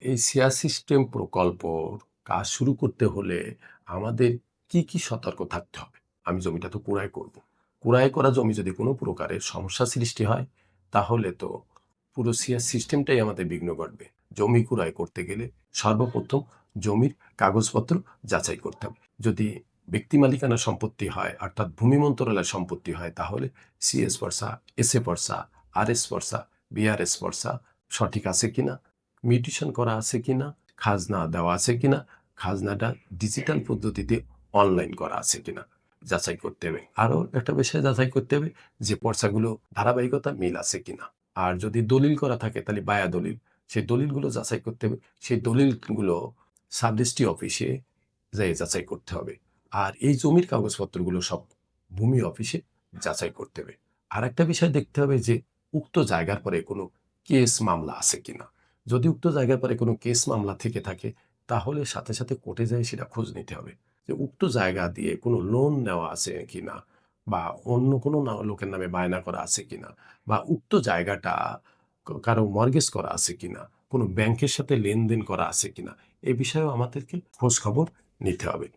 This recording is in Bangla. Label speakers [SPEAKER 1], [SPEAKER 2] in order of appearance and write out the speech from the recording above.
[SPEAKER 1] এই সিয়া সিস্টেম প্রকল্প কাজ শুরু করতে হলে আমাদের কি সতর্ক থাকতে হবে? আমি জমিটা তো কুড়াই করব। কুড়াই করা জমি যদি কোনো প্রকারের সমস্যা সৃষ্টি হয়, তাহলে তো পুরো সিয়া সিস্টেমটাই আমাদের বিঘ্ন ঘটবে। জমি কুড়াই করতে গেলে সর্বপ্রথম জমির কাগজপত্র যাচাই করতে হবে। যদি ব্যক্তি মালিকানা সম্পত্তি হয়, অর্থাৎ ভূমি মন্ত্রণালয়ের সম্পত্তি হয়, তাহলে সিএস পর্সা, এসএ পর্সা, আরএস পর্সা, বিআরএস পর্সা সঠিক আছে কিনা, মিউটেশন করা আছে কিনা, খাজনা দেওয়া আছে কিনা, খাজনাটা ডিজিটাল পদ্ধতিতে অনলাইন করা আছে কিনা যাচাই করতে হবে। আরও একটা বিষয় যাচাই করতে হবে যে পর্চাগুলো ধারাবাহিকতা মিল আছে কিনা। আর যদি দলিল করা থাকে তাহলে বায়া দলিল, সেই দলিলগুলো যাচাই করতে হবে। সেই দলিলগুলো সাব রেজিস্ট্রি অফিসে যেয়ে যাচাই করতে হবে। আর এই জমির কাগজপত্রগুলো সব ভূমি অফিসে যাচাই করতে হবে। আর একটা বিষয় দেখতে হবে যে উক্ত জায়গার পরে কোনো কেস মামলা আছে কিনা। যদি উক্ত জায়গার পরে কোনো কেস মামলা থেকে থাকে, তাহলে সাথে কোর্টে যেয়ে সেটা খোঁজ নিতে হবে যে উক্ত জায়গা দিয়ে কোনো লোন নেওয়া আছে কিনা, বা অন্য কোনো লোকের নামে বায়না করা আছে কিনা, বা উক্ত জায়গাটা কারো মর্গেজ করা আছে কিনা, কোনো ব্যাংকের সাথে লেনদেন করা আছে কিনা, এ বিষয়েও আমাদেরকে খোঁজ খবর নিতে হবে।